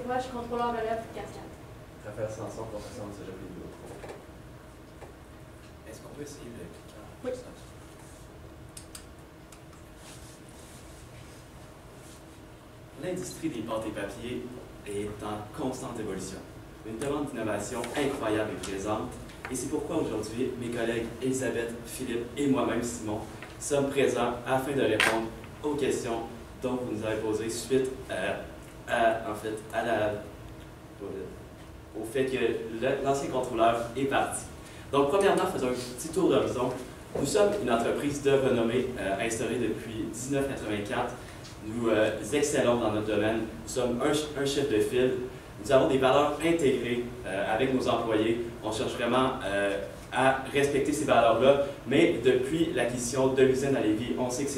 c'est moi, je suis contrôleur relève cascade. Raphaël Sanson, professeur de cégep Lévis. Est-ce qu'on peut essayer de cliquer? Oui. L'industrie des pâtes et papiers est en constante évolution. Une demande d'innovation incroyable est présente et c'est pourquoi aujourd'hui, mes collègues Elisabeth, Philippe et moi-même, Simon, sommes présents afin de répondre aux questions dont vous nous avez posées suite au fait que l'ancien contrôleur est parti. Donc, premièrement, faisons un petit tour d'horizon. Nous sommes une entreprise de renommée instaurée depuis 1984. Nous excellons dans notre domaine. Nous sommes un chef de file. Nous avons des valeurs intégrées avec nos employés. On cherche vraiment à respecter ces valeurs-là. Mais depuis l'acquisition de l'usine à Lévis, on sait que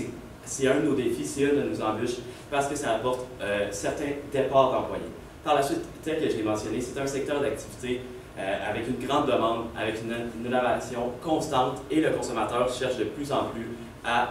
c'est un de nos défis, c'est une de nos embûches, parce que ça apporte certains départs d'employés. Par la suite, tel que je l'ai mentionné, c'est un secteur d'activité avec une grande demande, avec une innovation constante, et le consommateur cherche de plus en plus à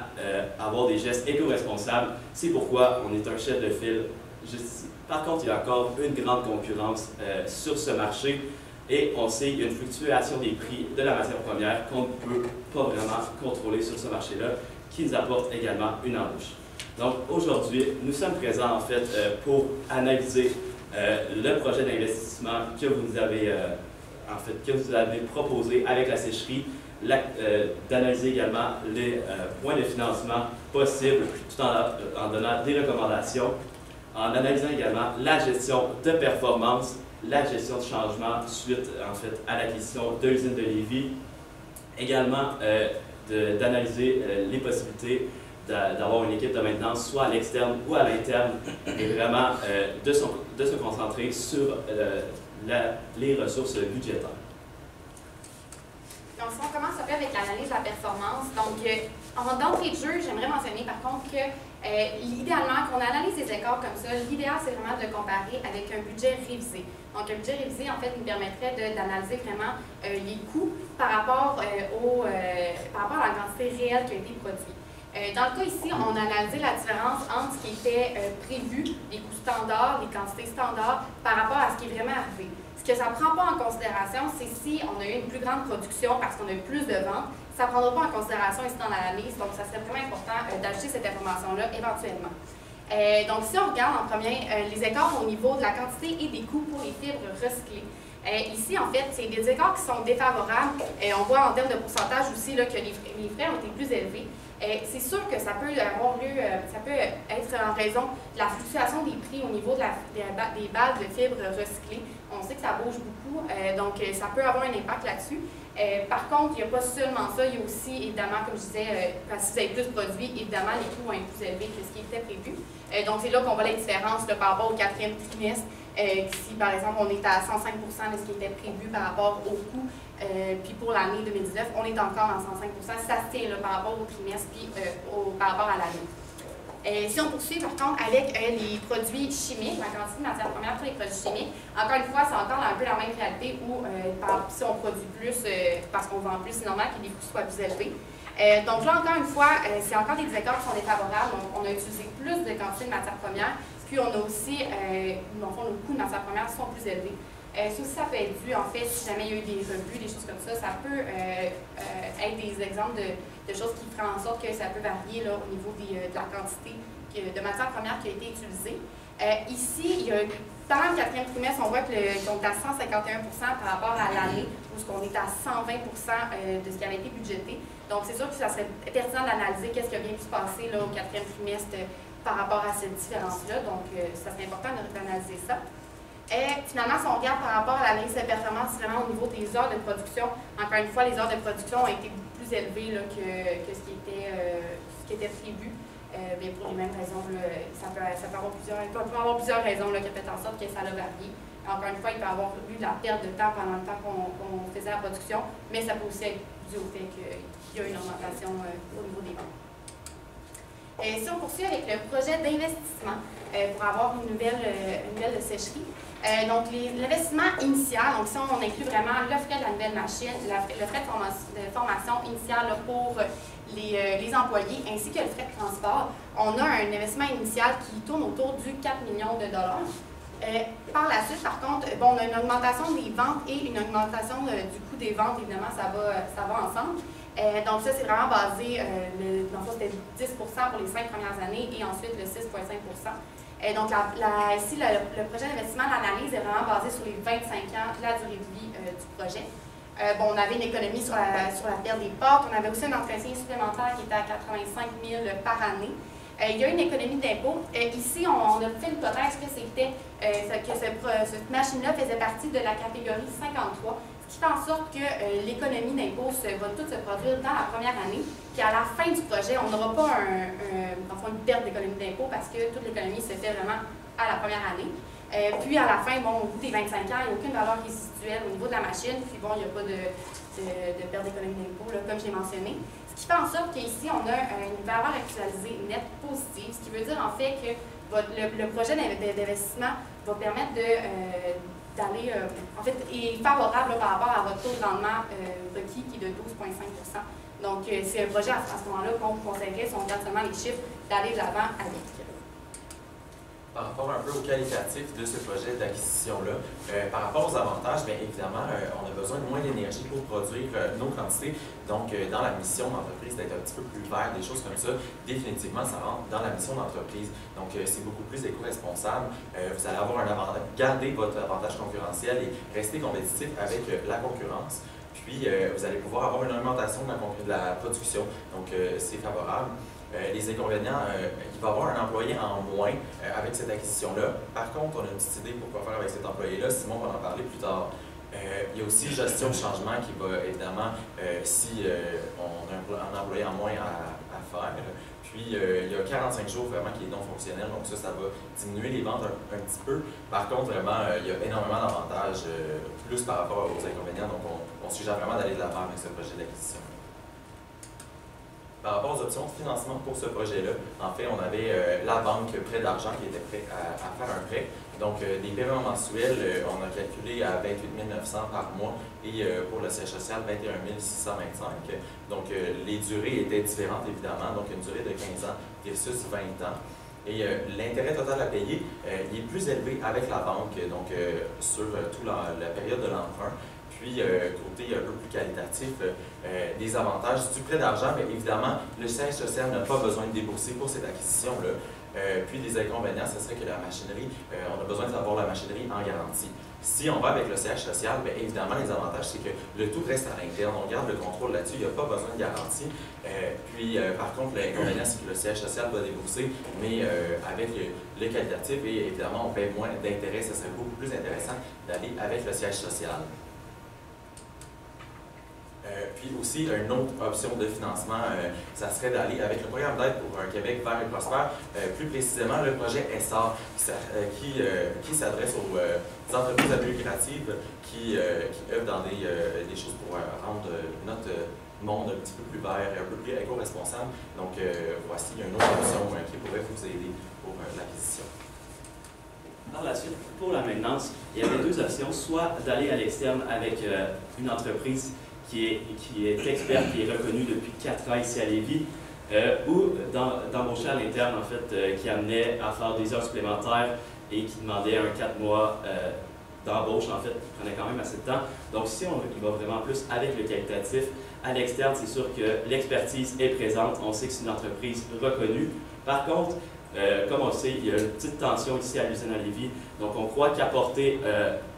avoir des gestes éco-responsables. C'est pourquoi on est un chef de file juste ici. Par contre, il y a encore une grande concurrence sur ce marché, et on sait qu'il y a une fluctuation des prix de la matière première qu'on ne peut pas vraiment contrôler sur ce marché-là, qui nous apporte également une embûche. Donc aujourd'hui, nous sommes présents en fait pour analyser le projet d'investissement que vous nous avez proposé avec la sécherie, d'analyser également les points de financement possibles tout en donnant des recommandations, en analysant également la gestion de performance, la gestion de changement suite en fait à l'acquisition de l'usine de Lévis, également d'analyser les possibilités d'avoir une équipe de maintenance soit à l'externe ou à l'interne, et vraiment de se concentrer sur les ressources budgétaires. Donc, si on commence avec l'analyse de la performance, donc d'entrée de jeu, j'aimerais mentionner par contre que idéalement, quand on analyse des écarts comme ça, l'idéal c'est vraiment de le comparer avec un budget révisé. Donc, un budget révisé, en fait, nous permettrait d'analyser vraiment les coûts par rapport à la quantité réelle qui a été produite. Dans le cas ici, on a analysé la différence entre ce qui était prévu, les coûts standards, les quantités standards, par rapport à ce qui est vraiment arrivé. Ce que ça ne prend pas en considération, c'est si on a eu une plus grande production parce qu'on a eu plus de ventes, ça ne prendra pas en considération ici dans l'analyse, donc ça serait vraiment important d'ajouter cette information-là éventuellement. Donc, si on regarde en premier les écarts au niveau de la quantité et des coûts pour les fibres recyclées. Ici, en fait, c'est des écarts qui sont défavorables. On voit en termes de pourcentage aussi là, que les frais ont été plus élevés. C'est sûr que ça peut avoir lieu, ça peut être en raison de la fluctuation des prix au niveau des balles de fibres recyclées. On sait que ça bouge beaucoup, donc ça peut avoir un impact là-dessus. Par contre, il n'y a pas seulement ça, il y a aussi, évidemment, comme je disais, parce que si vous avez plus produit, évidemment, les coûts vont être plus élevés que ce qui était prévu. Donc, c'est là qu'on voit la différence là, par rapport au 4e trimestre. Si, par exemple, on est à 105 de ce qui était prévu par rapport au coût, puis pour l'année 2019, on est encore à 105 ça se tient là, par rapport au trimestre, puis par rapport à l'année. Si on poursuit, par contre, avec les produits chimiques, la quantité de matières premières pour les produits chimiques, encore une fois, c'est encore un peu la même réalité où si on produit plus, parce qu'on vend plus, c'est normal que les coûts soient plus élevés. Donc là, encore une fois, c'est encore des écarts qui sont défavorables. Donc, on a utilisé plus de quantité de matières premières, puis on a aussi, dans le fond, nos coûts de matières premières sont plus élevés. Ça aussi, ça peut être dû, en fait, si jamais il y a eu des rebuts, des choses comme ça peut être des exemples de choses qui feraient en sorte que ça peut varier là, au niveau de la quantité de matières premières qui a été utilisée. Ici, pendant le 4e trimestre, on voit qu'on est à 151 par rapport à l'année, où on est à 120 de ce qui avait été budgété. Donc, c'est sûr que ça serait pertinent d'analyser qu'est-ce qui a bien pu se passer là, au 4e trimestre par rapport à cette différence-là. Donc, ça serait important d'analyser ça. Finalement, si on regarde par rapport à l'analyse de performance, vraiment au niveau des heures de production, encore une fois, les heures de production ont été plus élevées là, que ce qui était prévu. Mais pour les mêmes raisons, là, ça peut avoir plusieurs raisons là, qui ont fait en sorte que ça a varié. Encore une fois, il peut y avoir eu de la perte de temps pendant le temps qu'on faisait la production, mais ça peut aussi être dû au fait qu'il y a une augmentation au niveau des ventes. Si on poursuit avec le projet d'investissement pour avoir une nouvelle sécherie, donc l'investissement initial, donc si on inclut vraiment le frais de la nouvelle machine, le frais de formation initiale là, pour les employés, ainsi que le frais de transport, on a un investissement initial qui tourne autour du 4 millions de dollars. Par la suite, par contre, bon, on a une augmentation des ventes et une augmentation du coût des ventes. Évidemment, ça va ensemble. Donc ça, c'est vraiment basé, dans le fond, c'était 10 pour les 5 premières années et ensuite le 6,5 donc ici, le projet d'investissement, l'analyse est vraiment basée sur les 25 ans, la durée de vie du projet. Bon, on avait une économie sur la perte des portes, on avait aussi un entretien supplémentaire qui était à 85 000 par année. Il y a une économie d'impôt. Ici, on a fait l'hypothèse que cette machine-là faisait partie de la catégorie 53, ce qui fait en sorte que l'économie d'impôt va tout se produire dans la première année. Puis à la fin du projet, on n'aura pas une perte d'économie d'impôt parce que toute l'économie se fait vraiment à la première année. Puis à la fin, bon, au bout des 25 ans, il n'y a aucune valeur résiduelle au niveau de la machine. Puis bon, il n'y a pas de perte d'économie d'impôt, comme j'ai mentionné. Ce qui fait en sorte qu'ici, on a une valeur actualisée nette positive, ce qui veut dire en fait que le projet d'investissement va permettre d'aller, en fait, est favorable par rapport à votre taux de rendement requis qui est de 12,5 %. Donc, c'est un projet à ce moment-là qu'on vous conseillerait, si on regarde seulement les chiffres, d'aller de l'avant avec. Par rapport un peu au qualitatif de ce projet d'acquisition-là, par rapport aux avantages, bien évidemment, on a besoin de moins d'énergie pour produire nos quantités. Donc, dans la mission d'entreprise, d'être un petit peu plus vert, des choses comme ça, définitivement, ça rentre dans la mission d'entreprise. Donc, c'est beaucoup plus éco-responsable. Vous allez avoir un avantage, garder votre avantage concurrentiel et rester compétitif avec la concurrence. Puis, vous allez pouvoir avoir une augmentation de la production. Donc, c'est favorable. Les inconvénients, il va y avoir un employé en moins avec cette acquisition-là. Par contre, on a une petite idée pour quoi faire avec cet employé-là. Simon va en parler plus tard. Il y a aussi gestion de changement qui va évidemment, si on a un employé en moins à faire. Puis, il y a 45 jours vraiment qui est non fonctionnel, donc ça va diminuer les ventes un petit peu. Par contre, vraiment, il y a énormément d'avantages, plus par rapport aux inconvénients, donc on suggère vraiment d'aller de l'avant avec ce projet d'acquisition. Par rapport aux options de financement pour ce projet-là, en fait, on avait la banque Prêt d'argent qui était prêt à faire un prêt. Donc, des paiements mensuels, on a calculé à 28 900 par mois et pour le siège social, 21 625. Donc, les durées étaient différentes, évidemment. Donc, une durée de 15 ans versus 20 ans. Et l'intérêt total à payer, il est plus élevé avec la banque, donc sur toute la période de l'emprunt. Puis, côté un peu plus qualitatif, des avantages du prêt d'argent, mais évidemment, le siège social n'a pas besoin de débourser pour cette acquisition-là. Puis, des inconvénients, ce serait que la machinerie, on a besoin d'avoir la machinerie en garantie. Si on va avec le siège social, bien évidemment, les avantages, c'est que le tout reste à l'interne. On garde le contrôle là-dessus, il n'y a pas besoin de garantie. Par contre, l'inconvénient, c'est que le siège social doit débourser, mais avec le qualitatif, et évidemment, on paie moins d'intérêt, ça serait beaucoup plus intéressant d'aller avec le siège social. Puis aussi, une autre option de financement, ça serait d'aller avec le programme d'aide pour un Québec vert et prospère, plus précisément le projet ESSAR, qui s'adresse aux entreprises à but lucratif qui œuvrent dans des choses pour rendre notre monde un petit peu plus vert et un peu plus éco-responsable. Donc, voici une autre option qui pourrait vous aider pour l'acquisition. Par la suite, pour la maintenance, il y avait deux options, soit d'aller à l'externe avec une entreprise qui est experte, qui est reconnue depuis 4 ans ici à Lévis, ou d'embaucher à l'interne, en fait, qui amenait à faire des heures supplémentaires et qui demandait un 4 mois d'embauche, en fait, qui prenait quand même assez de temps. Donc, si on y va vraiment plus avec le qualitatif, à l'externe, c'est sûr que l'expertise est présente. On sait que c'est une entreprise reconnue. Par contre, comme on le sait, il y a une petite tension ici à l'usine à Lévis. Donc, on croit qu'apporter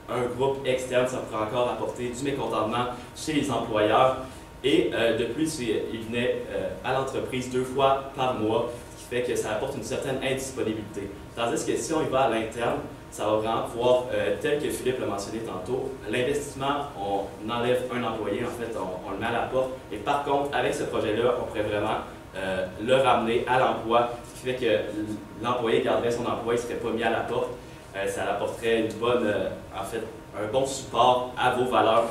un groupe externe, ça pourrait encore apporter du mécontentement chez les employeurs. Et de plus, il venait à l'entreprise 2 fois par mois, ce qui fait que ça apporte une certaine indisponibilité. Tandis que si on y va à l'interne, ça va vraiment pouvoir, tel que Philippe l'a mentionné tantôt, l'investissement, on enlève un employé, en fait, on le met à la porte. Et par contre, avec ce projet-là, on pourrait vraiment le ramener à l'emploi, ce qui fait que l'employé garderait son emploi, il ne serait pas mis à la porte. Ça apporterait une bonne, un bon support à vos valeurs.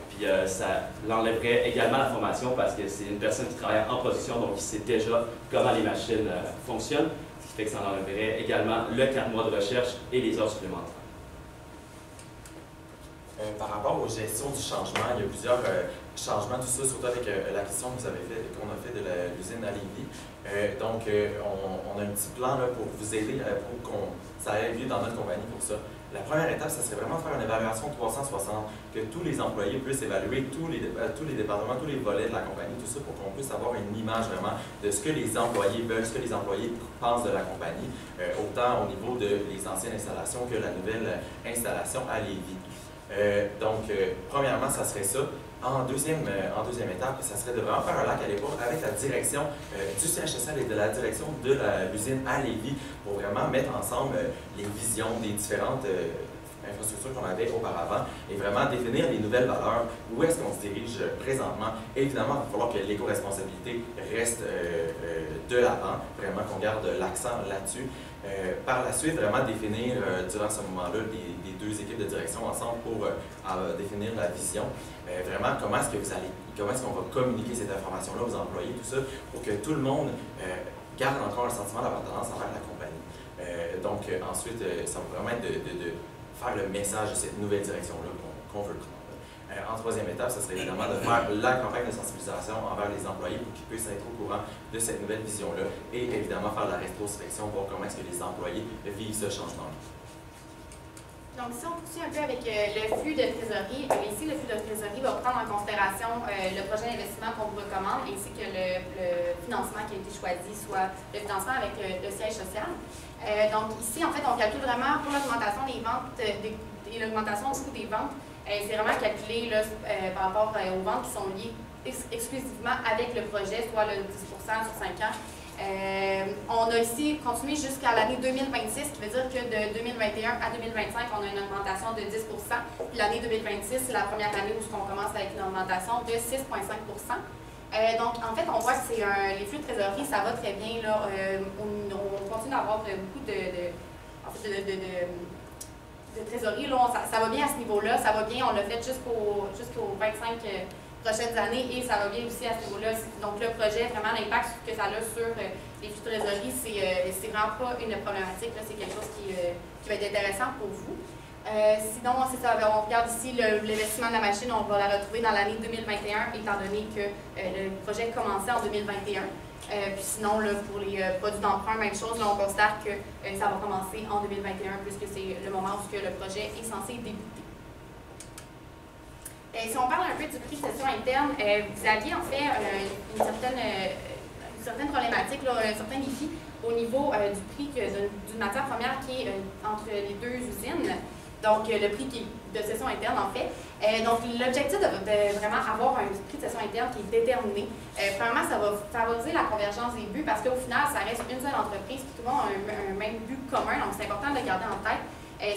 Puis ça l'enlèverait également la formation parce que c'est une personne qui travaille en production, donc qui sait déjà comment les machines fonctionnent. Ce qui fait que ça enlèverait également le 4 mois de recherche et les heures supplémentaires. Par rapport aux gestions du changement, il y a plusieurs changements, tout ça, surtout avec l'acquisition qu'on a fait de l'usine à Lévis. Donc, on a un petit plan là, pour vous aider, pour ça aille mieux dans notre compagnie pour ça. La première étape, ça serait vraiment de faire une évaluation 360, que tous les employés puissent évaluer tous les départements, tous les volets de la compagnie, tout ça pour qu'on puisse avoir une image vraiment de ce que les employés veulent, ce que les employés pensent de la compagnie, autant au niveau des anciennes installations que la nouvelle installation à Lévis. Premièrement, ça serait ça. En deuxième étape, ça serait de vraiment faire un lac à l'époque avec la direction du CHSL et de la direction de l'usine à Lévis pour vraiment mettre ensemble les visions des différentes infrastructures qu'on avait auparavant et vraiment définir les nouvelles valeurs, où est-ce qu'on se dirige présentement. Et évidemment, il va falloir que l'éco-responsabilité reste de l'avant, vraiment qu'on garde l'accent là-dessus. Par la suite, vraiment définir durant ce moment-là les deux équipes de direction ensemble pour définir la vision. Vraiment, comment est-ce qu'on va communiquer cette information-là aux employés, tout ça, pour que tout le monde garde encore un sentiment d'appartenance envers la compagnie. Ensuite, ça va vraiment être de faire le message de cette nouvelle direction-là qu'on veut prendre. En troisième étape, ce serait évidemment de faire la campagne de sensibilisation envers les employés pour qu'ils puissent être au courant de cette nouvelle vision-là et évidemment faire la rétrospection, voir comment est-ce que les employés vivent ce changement. Donc, si on poursuit un peu avec le flux de trésorerie, ici, le flux de trésorerie va prendre en considération le projet d'investissement qu'on vous recommande ainsi que le financement qui a été choisi, soit le financement avec le siège social. Donc, ici, en fait, on calcule vraiment pour l'augmentation des ventes et l'augmentation du coût des ventes. C'est vraiment calculé là, par rapport aux ventes qui sont liées exclusivement avec le projet, soit le 10% sur 5 ans. On a ici continué jusqu'à l'année 2026, qui veut dire que de 2021 à 2025, on a une augmentation de 10 puis l'année 2026, c'est la première année où on commence avec une augmentation de 6,5 donc, en fait, on voit que c'est les flux de trésorerie, ça va très bien. Là, on continue d'avoir beaucoup de trésorerie. Là, ça va bien à ce niveau-là. Ça va bien, on l'a fait jusqu'aux 25 prochaines années et ça va bien aussi à ce niveau-là. Donc, le projet, vraiment, l'impact que ça a sur les flux de trésorerie, c'est vraiment pas une problématique. C'est quelque chose qui va être intéressant pour vous. Sinon, c'est ça, on regarde ici l'investissement de la machine, on va la retrouver dans l'année 2021, étant donné que le projet commençait en 2021. Puis sinon, là, pour les produits d'emprunt, même chose, là, on considère que ça va commencer en 2021, puisque c'est le moment où le projet est censé débuter. Si on parle un peu du prix de cession interne, vous aviez en fait une certaine problématique, là, un certain défi au niveau du prix d'une matière première qui est entre les deux usines. Donc, le prix de cession interne, en fait. Donc, l'objectif de vraiment avoir un prix de cession interne qui est déterminé, premièrement, ça va favoriser la convergence des buts parce qu'au final, ça reste une seule entreprise, puis tout le monde a un même but commun, donc c'est important de le garder en tête.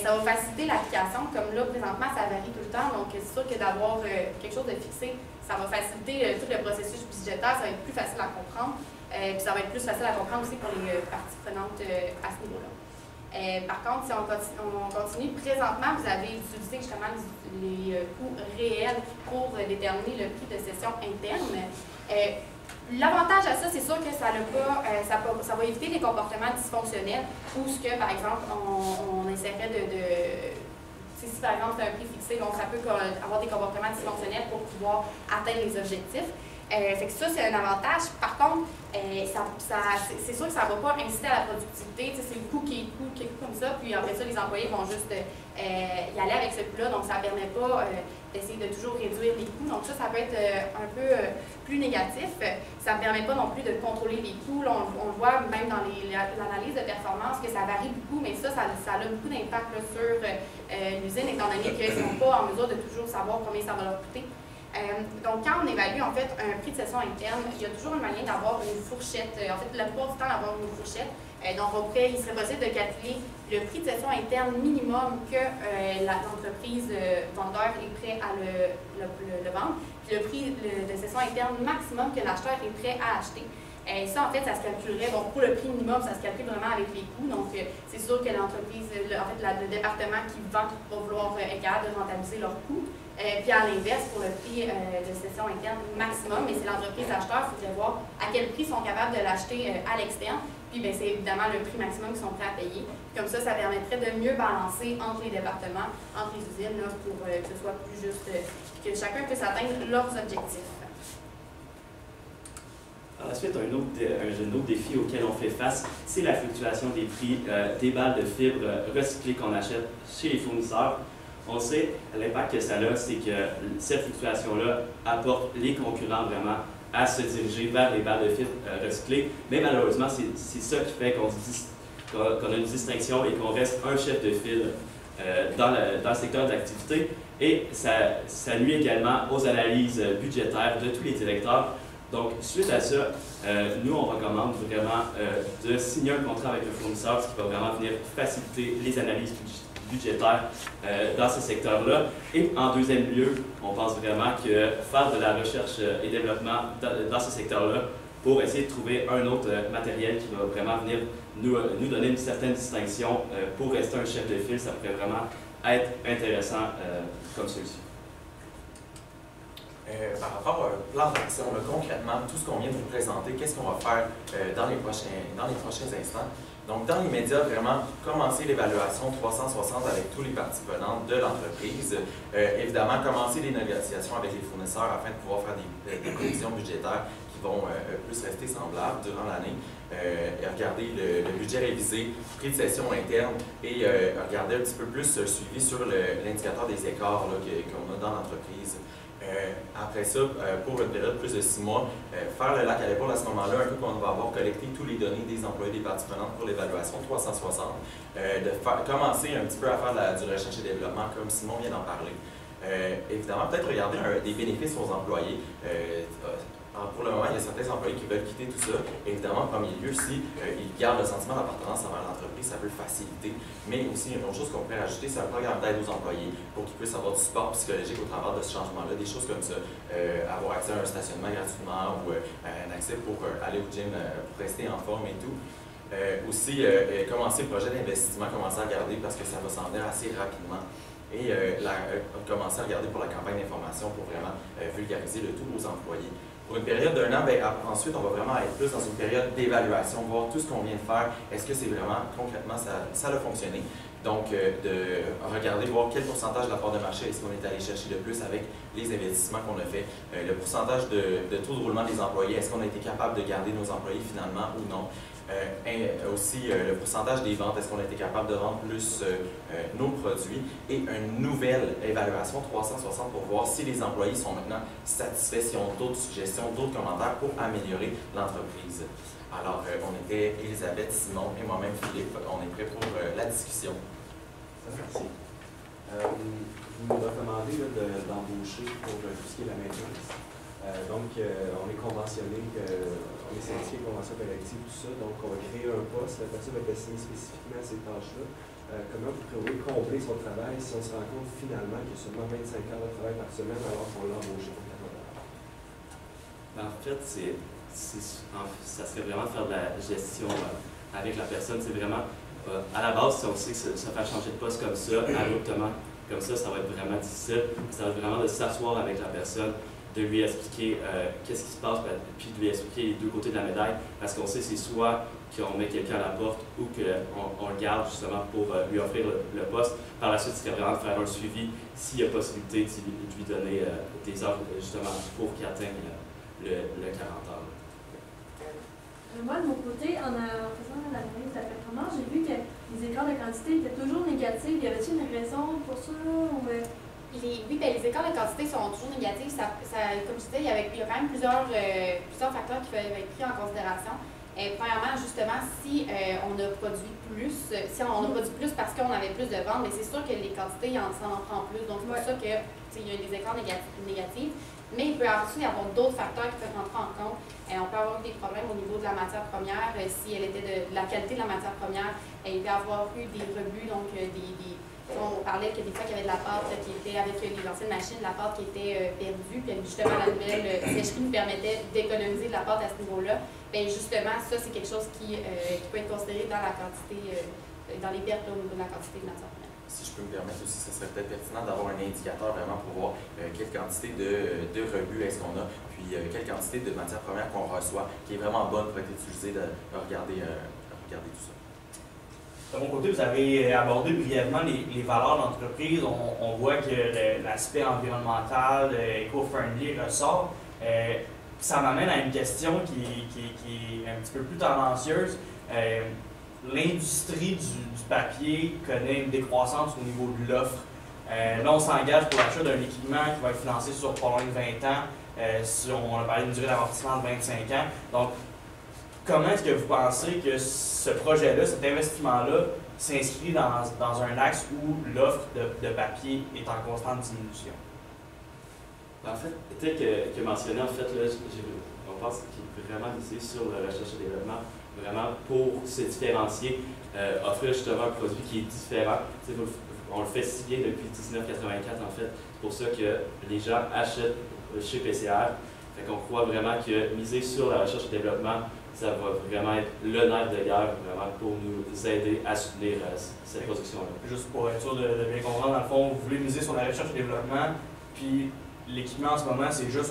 Ça va faciliter l'application, comme là, présentement, ça varie tout le temps, donc c'est sûr que d'avoir quelque chose de fixé, ça va faciliter tout le processus budgétaire, ça va être plus facile à comprendre, puis ça va être plus facile à comprendre aussi pour les parties prenantes à ce niveau-là. Par contre, si on continue, présentement, vous avez utilisé justement les coûts réels pour déterminer le prix de cession interne. L'avantage à ça, c'est sûr que ça va éviter les comportements dysfonctionnels ou ce que, par exemple, on essaierait si par exemple c'est un prix fixé, donc ça peut avoir des comportements dysfonctionnels pour pouvoir atteindre les objectifs. Fait que ça, c'est un avantage. Par contre, c'est sûr que ça ne va pas inciter à la productivité. C'est le coût qui est comme ça, puis après ça, les employés vont juste y aller avec ce coût-là. Donc, ça ne permet pas d'essayer de toujours réduire les coûts. Donc, ça peut être un peu plus négatif. Ça ne permet pas non plus de contrôler les coûts. Là, on le voit même dans l'analyse de performance que ça varie beaucoup, mais ça a beaucoup d'impact sur l'usine, étant donné qu'ils ne sont pas en mesure de toujours savoir combien ça va leur coûter. Donc, quand on évalue en fait un prix de cession interne, il y a toujours un moyen d'avoir une fourchette. En fait, la plupart du temps, d'avoir une fourchette. Donc, il serait possible de calculer le prix de cession interne minimum que l'entreprise vendeur est prêt à le vendre, puis le prix de cession interne maximum que l'acheteur est prêt à acheter. Ça, en fait, ça se calculerait, bon, pour le prix minimum, ça se calcule vraiment avec les coûts. Donc, c'est sûr que l'entreprise, le département qui vend va vouloir être capable de rentabiliser leurs coûts. Puis à l'inverse, pour le prix de cession interne maximum, mais c'est l'entreprise acheteur, il faudrait voir à quel prix ils sont capables de l'acheter à l'externe. Puis c'est évidemment le prix maximum qu'ils sont prêts à payer. Comme ça permettrait de mieux balancer entre les départements, entre les usines, là, pour que ce soit plus juste, que chacun puisse atteindre leurs objectifs. Par la suite, un autre défi auquel on fait face, c'est la fluctuation des prix des balles de fibres recyclées qu'on achète chez les fournisseurs. On sait l'impact que ça a, c'est que cette fluctuation-là apporte les concurrents vraiment à se diriger vers les balles de fibres recyclées. Mais malheureusement, c'est ça qui fait qu'on a une distinction et qu'on reste un chef de file dans le secteur d'activité. Et ça nuit également aux analyses budgétaires de tous les directeurs. Donc, suite à ça, nous, on recommande vraiment de signer un contrat avec le fournisseur, ce qui va vraiment venir faciliter les analyses budgétaires dans ce secteur-là. Et en deuxième lieu, on pense vraiment que faire de la recherche et développement dans ce secteur-là pour essayer de trouver un autre matériel qui va vraiment venir nous donner une certaine distinction pour rester un chef de file, ça pourrait vraiment être intéressant comme solution. Par rapport à un plan d'action, concrètement, tout ce qu'on vient de vous présenter, qu'est-ce qu'on va faire dans les prochains instants? Donc, dans l'immédiat, vraiment, commencer l'évaluation 360 avec tous les parties prenantes de l'entreprise. Évidemment, commencer les négociations avec les fournisseurs afin de pouvoir faire des prévisions budgétaires qui vont plus rester semblables durant l'année. Regarder le budget révisé, prix de cession interne et regarder un petit peu plus suivi sur l'indicateur des écarts qu'on a dans l'entreprise. Après ça, pour une période de plus de 6 mois, faire le lac à l'épaule à ce moment-là, un peu qu'on va avoir collecté toutes les données des employés des parties prenantes pour l'évaluation 360, commencer un petit peu à faire du recherche et développement, comme Simon vient d'en parler. Évidemment, peut-être regarder des bénéfices aux employés. Pour le moment, il y a certains employés qui veulent quitter tout ça. Évidemment, en premier lieu, si ils gardent le sentiment d'appartenance envers l'entreprise, ça peut le faciliter. Mais aussi, une autre chose qu'on pourrait rajouter, c'est un programme d'aide aux employés pour qu'ils puissent avoir du support psychologique au travers de ce changement-là, des choses comme ça. Avoir accès à un stationnement gratuitement ou un accès pour aller au gym pour rester en forme et tout. Aussi, commencer le projet d'investissement, commencer à regarder parce que ça va s'en venir assez rapidement. Et commencer à regarder pour la campagne d'information pour vraiment vulgariser le tout aux employés. Pour une période d'1 an, ensuite, on va vraiment être plus dans une période d'évaluation, voir tout ce qu'on vient de faire, est-ce que c'est vraiment, concrètement, ça a fonctionné. Donc, de regarder, voir quel pourcentage de la part de marché est-ce qu'on est allé chercher de plus avec les investissements qu'on a fait, le pourcentage de taux de roulement des employés, est-ce qu'on a été capable de garder nos employés finalement ou non. Aussi le pourcentage des ventes, est-ce qu'on a été capable de vendre plus nos produits et une nouvelle évaluation 360 pour voir si les employés sont maintenant satisfaits, s'ils ont d'autres suggestions, d'autres commentaires pour améliorer l'entreprise. Alors, on était Elisabeth, Simon et moi-même Philippe. On est prêts pour la discussion. Merci. Vous nous recommandez d'embaucher pour tout ce qui est la maintenance. Donc, on est conventionné, on est syndiqué, convention collective, tout ça. Donc, on va créer un poste. La personne va être assignée spécifiquement à ces tâches-là. Comment vous prévoyez combler son travail si on se rend compte finalement qu'il y a seulement 25 heures de travail par semaine alors qu'on l'a embauché pour 40 heures? En fait, ça serait vraiment de faire de la gestion avec la personne. C'est vraiment, à la base, si on sait que se faire changer de poste comme ça, abruptement, comme ça va être vraiment difficile. Ça va être vraiment de s'asseoir avec la personne, de lui expliquer qu'est-ce qui se passe, puis de lui expliquer les deux côtés de la médaille, parce qu'on sait c'est soit qu'on met quelqu'un à la porte ou qu'on le garde justement pour lui offrir le poste. Par la suite, c'est vraiment de faire un suivi s'il y a possibilité de lui donner des heures justement pour qu'il atteigne le 40 heures. Moi, de mon côté, en faisant l'analyse de la performance, j'ai vu que les écarts de quantité étaient toujours négatifs. Y avait-il une raison pour ça? Oui, les écarts de quantité sont toujours négatifs. Comme je disais, il y a quand même plusieurs facteurs qui peuvent être pris en considération. Premièrement, justement, si on a produit plus, parce qu'on avait plus de ventes, mais c'est sûr que les quantités, ça en prend plus. Donc, c'est pour ça qu'il y a des écarts négatifs. Mais il peut aussi y avoir d'autres facteurs qui peuvent rentrer en compte. On peut avoir eu des problèmes au niveau de la matière première. Si elle était de la qualité de la matière première, il peut y avoir eu des rebuts, donc on parlait que des fois qu'il y avait de la pâte qui était, avec les anciennes machines, la pâte qui était perdue, puis justement la nouvelle sécherie nous permettait d'économiser de la pâte à ce niveau-là. Bien justement, ça c'est quelque chose qui peut être considéré dans la quantité, dans les pertes au niveau de la quantité de matière première. Si je peux me permettre aussi, ce serait peut-être pertinent d'avoir un indicateur vraiment pour voir quelle quantité de rebut est-ce qu'on a, puis quelle quantité de matière première qu'on reçoit, qui est vraiment bonne pour être utilisée, de regarder tout ça. De mon côté, vous avez abordé brièvement les valeurs d'entreprise. On voit que l'aspect environnemental, éco-friendly ressort. ça m'amène à une question qui est un petit peu plus tendancieuse. L'industrie du papier connaît une décroissance au niveau de l'offre. Là, on s'engage pour l'achat d'un équipement qui va être financé sur pas loin de 20 ans. On a parlé d'une durée d'amortissement de 25 ans. Donc, comment est-ce que vous pensez que ce projet-là, cet investissement-là, s'inscrit dans un axe où l'offre de papier est en constante diminution? En fait, tel que mentionné, en fait, là, on pense qu'il est vraiment misé sur la recherche et développement, vraiment pour se différencier, offrir justement un produit qui est différent. On le fait si bien depuis 1984, en fait. C'est pour ça que les gens achètent chez PCR. Fait qu'on croit vraiment que miser sur la recherche et développement, ça va vraiment être le nerf de guerre vraiment pour nous aider à soutenir cette production-là. Juste pour être sûr de bien comprendre, dans le fond, vous voulez miser sur la recherche et développement, puis l'équipement en ce moment, c'est juste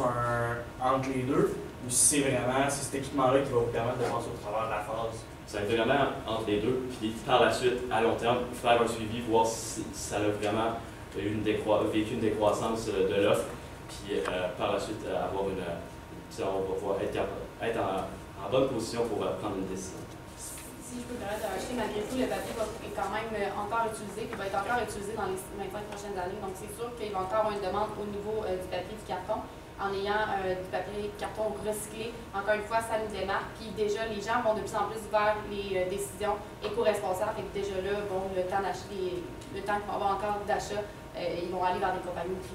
entre les deux, ou si c'est cet équipement-là qui va vous permettre de passer au travers de la phase? Ça va être vraiment entre les deux, puis par la suite, à long terme, faire un suivi, voir si ça a vraiment vécu une décroissance de l'offre, puis par la suite, avoir on va pouvoir être en bonne position pour prendre une décision. Si je peux me permettre d'acheter, malgré tout, le papier est quand même encore utilisé, il va être encore utilisé dans les 25 prochaines années. Donc, c'est sûr qu'il va encore avoir une demande au niveau du papier du carton. En ayant du papier carton recyclé, encore une fois, ça nous démarque. Puis déjà, les gens vont de plus en plus vers les décisions éco-responsables. Et déjà là, bon, le temps qu'ils vont avoir encore d'achat, ils vont aller vers des compagnies qui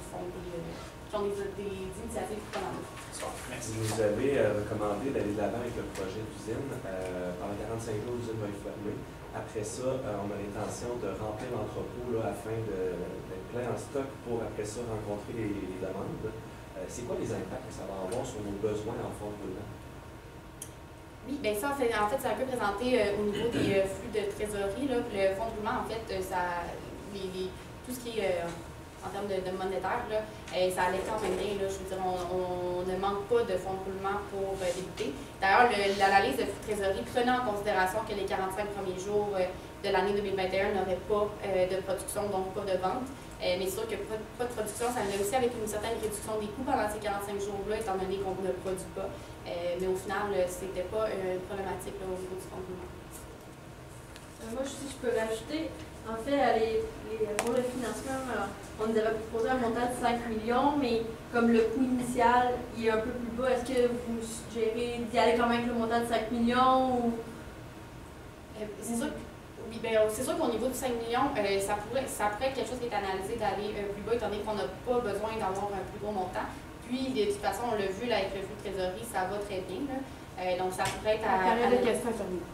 ont des initiatives économiques. Merci. Vous avez recommandé d'aller de l'avant avec le projet d'usine. Pendant 45 jours, l'usine va être fermée. Après ça, on a l'intention de remplir l'entrepôt afin d'être plein en stock pour après ça rencontrer les demandes. C'est quoi les impacts que ça va avoir sur nos besoins en fonds de roulement? Oui, bien ça, en fait, c'est un peu présenté au niveau des flux de trésorerie. Là. Le fonds de roulement, en fait, tout ce qui est en termes de monétaire, là, ça allait quand même bien. Là. Je veux dire, on ne manque pas de fonds de roulement pour débuter. D'ailleurs, l'analyse de flux de trésorerie prenait en considération que les 45 premiers jours de l'année 2021 n'auraient pas de production, donc pas de vente. Mais c'est sûr que pas de production, ça venait aussi avec une certaine réduction des coûts pendant ces 45 jours-là, étant donné qu'on ne produit pas. Mais au final, c'était pas une problématique là, au niveau du fonds de roulement. Moi, si je peux rajouter, en fait, pour le financement, on nous avait proposé un montant de 5 millions, mais comme le coût initial il est un peu plus bas, est-ce que vous suggérez d'y aller quand même avec le montant de 5 millions? Ou... C'est sûr que oui, bien, c'est sûr qu'au niveau de 5 millions, ça pourrait être quelque chose qui est analysé d'aller plus bas, étant donné qu'on n'a pas besoin d'avoir un plus gros montant. Puis, de toute façon, on l'a vu là, avec le flux de trésorerie, ça va très bien. Là. Donc, ça pourrait être à... La période de questions est terminée.